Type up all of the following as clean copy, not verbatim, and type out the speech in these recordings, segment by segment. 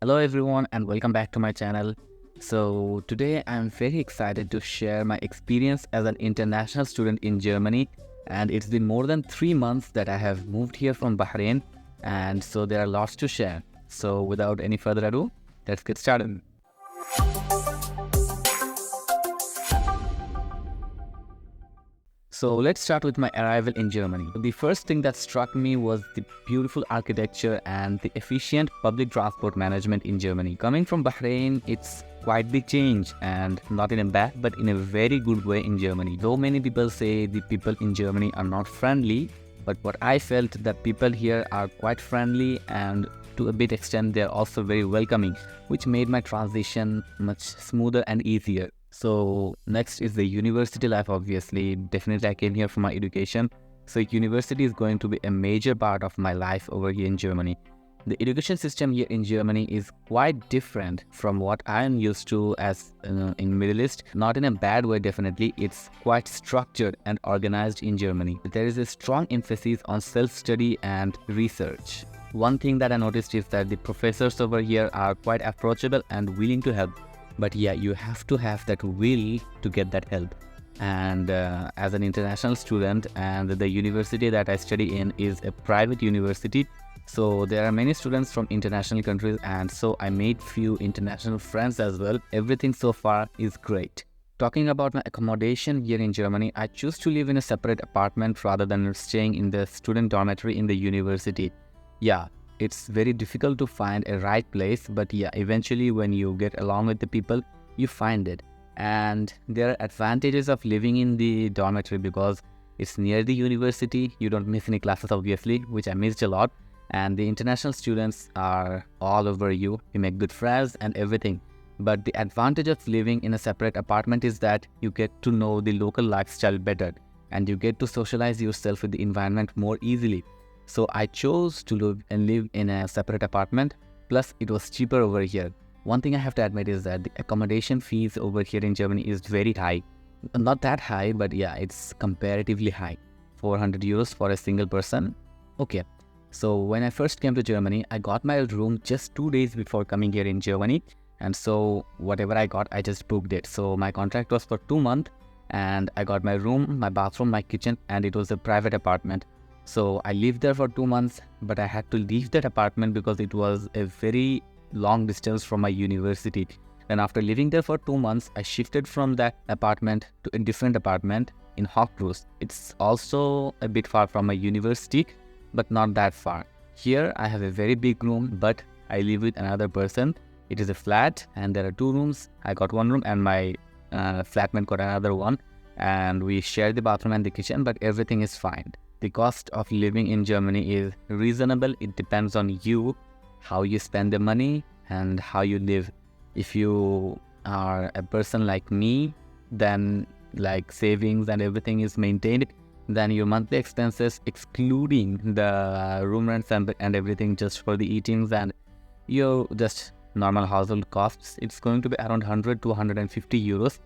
Hello everyone and welcome back to my channel. So today I'm very excited to share my experience as an international student in Germany, and it's been more than 3 months that I have moved here from Bahrain, and so there are lots to share. So without any further ado, let's get started. So let's start with my arrival in Germany. The first thing that struck me was the beautiful architecture and the efficient public transport management in Germany. Coming from Bahrain, it's quite big change, and not in a bad but in a very good way in Germany. Though many people say the people in Germany are not friendly, but what I felt that people here are quite friendly, and to a bit extent they are also very welcoming, which made my transition much smoother and easier. So next is the university life. Obviously, definitely I came here for my education. So university is going to be a major part of my life over here in Germany. The education system here in Germany is quite different from what I am used to as in Middle East. Not in a bad way, definitely. It's quite structured and organized in Germany. There is a strong emphasis on self-study and research. One thing that I noticed is that the professors over here are quite approachable and willing to help. But yeah, you have to have that will to get that help. And as an international student, and the university that I study in is a private university, so there are many students from international countries, and so I made few international friends as well. Everything so far is great. Talking about my accommodation here in Germany, I choose to live in a separate apartment rather than staying in the student dormitory in the university. Yeah, it's very difficult to find a right place, but yeah, eventually when you get along with the people, you find it. And there are advantages of living in the dormitory because it's near the university. You don't miss any classes, obviously, which I missed a lot. And the international students are all over you. You make good friends and everything. But the advantage of living in a separate apartment is that you get to know the local lifestyle better, and you get to socialize yourself with the environment more easily. So I chose to live in a separate apartment, plus it was cheaper over here. One thing I have to admit is that the accommodation fees over here in Germany is very high. Not that high, but yeah, it's comparatively high. 400 euros for a single person. Okay, so when I first came to Germany, I got my room just 2 days before coming here in Germany. And so whatever I got, I just booked it. So my contract was for 2 months, and I got my room, my bathroom, my kitchen, and it was a private apartment. So I lived there for 2 months, but I had to leave that apartment because it was a very long distance from my university. And after living there for 2 months, I shifted from that apartment to a different apartment in Hochbrust. It's also a bit far from my university, but not that far. Here I have a very big room, but I live with another person. It is a flat and there are 2 rooms. I got 1 room and my flatmate got another one. And we share the bathroom and the kitchen, but everything is fine. The cost of living in Germany is reasonable. It depends on you, how you spend the money and how you live. If you are a person like me, then like savings and everything is maintained, then your monthly expenses, excluding the room rents and everything just for the eatings and your just normal household costs, it's going to be around 100 to 150 euros.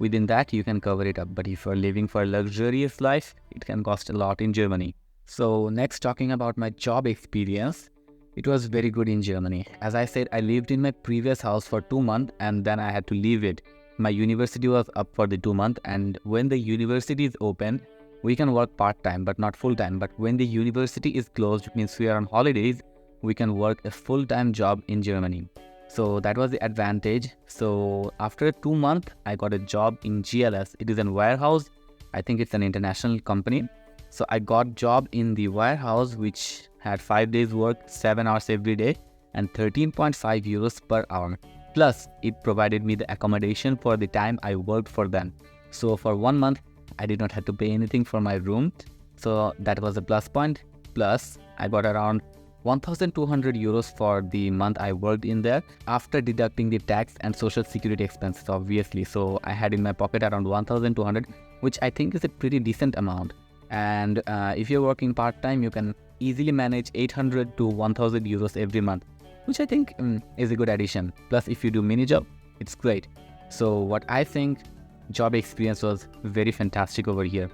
Within that, you can cover it up. But if you're living for a luxurious life, it can cost a lot in Germany. So next, talking about my job experience, it was very good in Germany. As I said, I lived in my previous house for 2 months and then I had to leave it. My university was up for the 2 months, and when the university is open, we can work part-time but not full-time. But when the university is closed, means we are on holidays, we can work a full-time job in Germany. So that was the advantage. So after 2 months, I got a job in GLS. It is a warehouse. I think it's an international company. So I got job in the warehouse, which had 5 days work, 7 hours every day, and 13.5 euros per hour. Plus, it provided me the accommodation for the time I worked for them. So for 1 month, I did not have to pay anything for my room. So that was a plus point. Plus, I got around 1,200 euros for the month I worked in there, after deducting the tax and social security expenses, obviously. So I had in my pocket around 1,200, which I think is a pretty decent amount. And if you're working part-time, you can easily manage 800 to 1,000 euros every month, which I think is a good addition. Plus, if you do mini job, it's great. So what I think, job experience was very fantastic over here.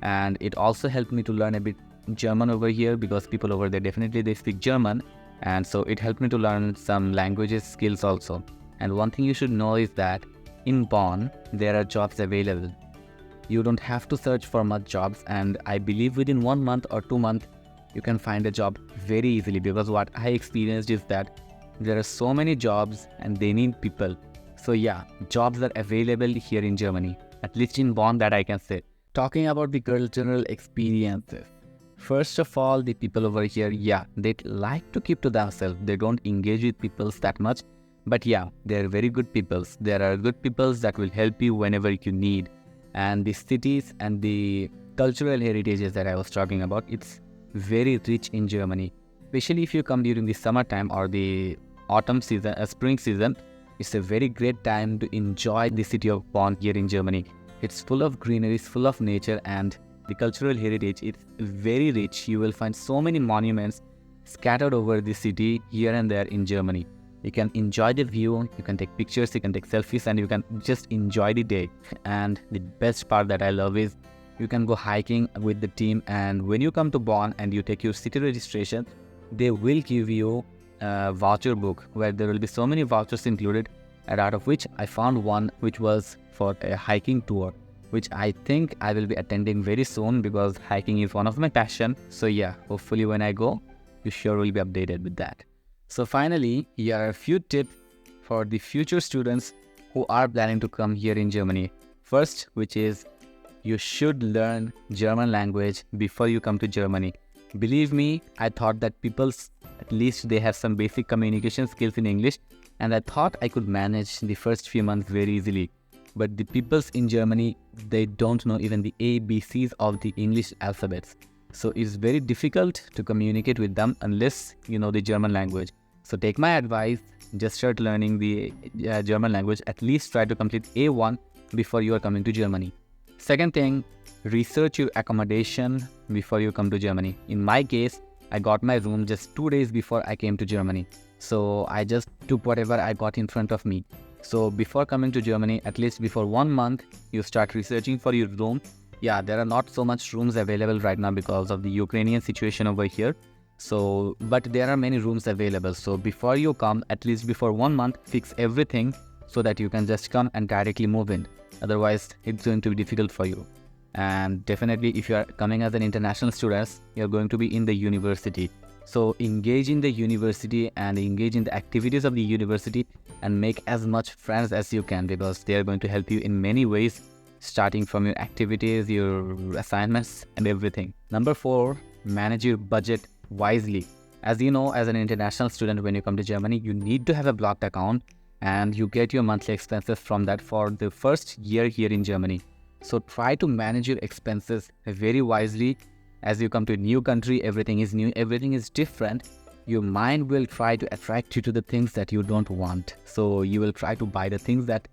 And it also helped me to learn a bit German over here, because people over there definitely they speak German, and so it helped me to learn some languages skills also. And one thing you should know is that in Bonn there are jobs available. You don't have to search for much jobs, and I believe within 1 month or 2 months you can find a job very easily, because what I experienced is that there are so many jobs and they need people. So yeah, jobs are available here in Germany, at least in Bonn, that I can say. Talking about the cultural experiences, first of all, the people over here, yeah, they like to keep to themselves. They don't engage with people that much, but yeah, they're very good peoples. There are good peoples that will help you whenever you need. And the cities and the cultural heritages that I was talking about, it's very rich in Germany. Especially if you come during the summertime or the autumn season, spring season, it's a very great time to enjoy the city of Bonn here in Germany. It's full of greenery, it's full of nature, and the cultural heritage, it's very rich. You will find so many monuments scattered over the city here and there in Germany. You can enjoy the view, you can take pictures, you can take selfies, and you can just enjoy the day. And the best part that I love is you can go hiking with the team, and when you come to Bonn and you take your city registration, they will give you a voucher book where there will be so many vouchers included, and out of which I found one which was for a hiking tour, which I think I will be attending very soon, because hiking is one of my passion. So yeah, hopefully when I go, you sure will be updated with that. So finally, here are a few tips for the future students who are planning to come here in Germany. First, which is you should learn German language before you come to Germany. Believe me, I thought that people, at least they have some basic communication skills in English, and I thought I could manage the first few months very easily. But the peoples in Germany, they don't know even the ABCs of the English alphabets. So it's very difficult to communicate with them unless you know the German language. So take my advice, just start learning the German language. At least try to complete A1 before you are coming to Germany. Second thing, research your accommodation before you come to Germany. In my case, I got my room just 2 days before I came to Germany. So I just took whatever I got in front of me. So before coming to Germany, at least before 1 month, you start researching for your room. Yeah, there are not so much rooms available right now because of the Ukrainian situation over here. So, but there are many rooms available. So before you come, at least before 1 month, fix everything so that you can just come and directly move in. Otherwise, it's going to be difficult for you. And definitely, if you are coming as an international student, you're going to be in the university. So engage in the university and engage in the activities of the university and make as much friends as you can, because they are going to help you in many ways, starting from your activities, your assignments, and everything. Number 4, manage your budget wisely. As you know, as an international student, when you come to Germany, you need to have a blocked account, and you get your monthly expenses from that for the first year here in Germany. So try to manage your expenses very wisely. As you come to a new country, everything is new, everything is different. Your mind will try to attract you to the things that you don't want. So you will try to buy the things that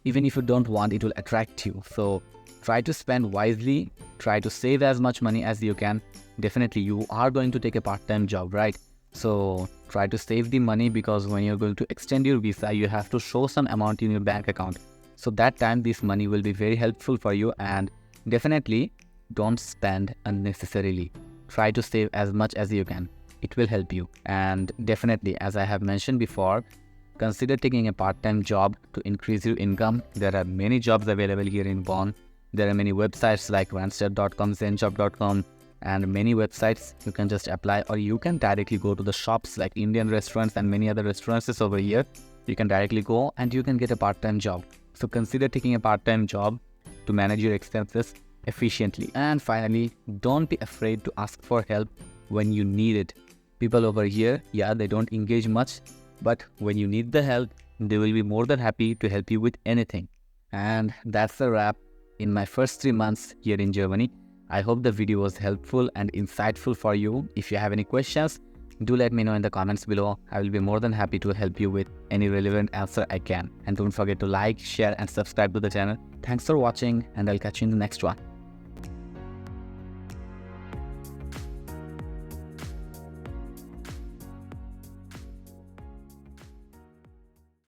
even if you don't want, it will attract you. So try to spend wisely, try to save as much money as you can. Definitely, you are going to take a part-time job, right? So try to save the money, because when you're going to extend your visa, you have to show some amount in your bank account. So that time, this money will be very helpful for you, and definitely don't spend unnecessarily. Try to save as much as you can. It will help you. And definitely, as I have mentioned before, consider taking a part-time job to increase your income. There are many jobs available here in Bonn. There are many websites like randstad.com, zenjob.com, and many websites you can just apply, or you can directly go to the shops like Indian restaurants and many other restaurants over here. You can directly go and you can get a part-time job. So consider taking a part-time job to manage your expenses efficiently. And finally, don't be afraid to ask for help when you need it. People over here, yeah, they don't engage much, but when you need the help, they will be more than happy to help you with anything. And that's the wrap in my first 3 months here in Germany. I hope the video was helpful and insightful for you. If you have any questions, do let me know in the comments below. I will be more than happy to help you with any relevant answer I can. And don't forget to like, share, and subscribe to the channel. Thanks for watching, and I'll catch you in the next one.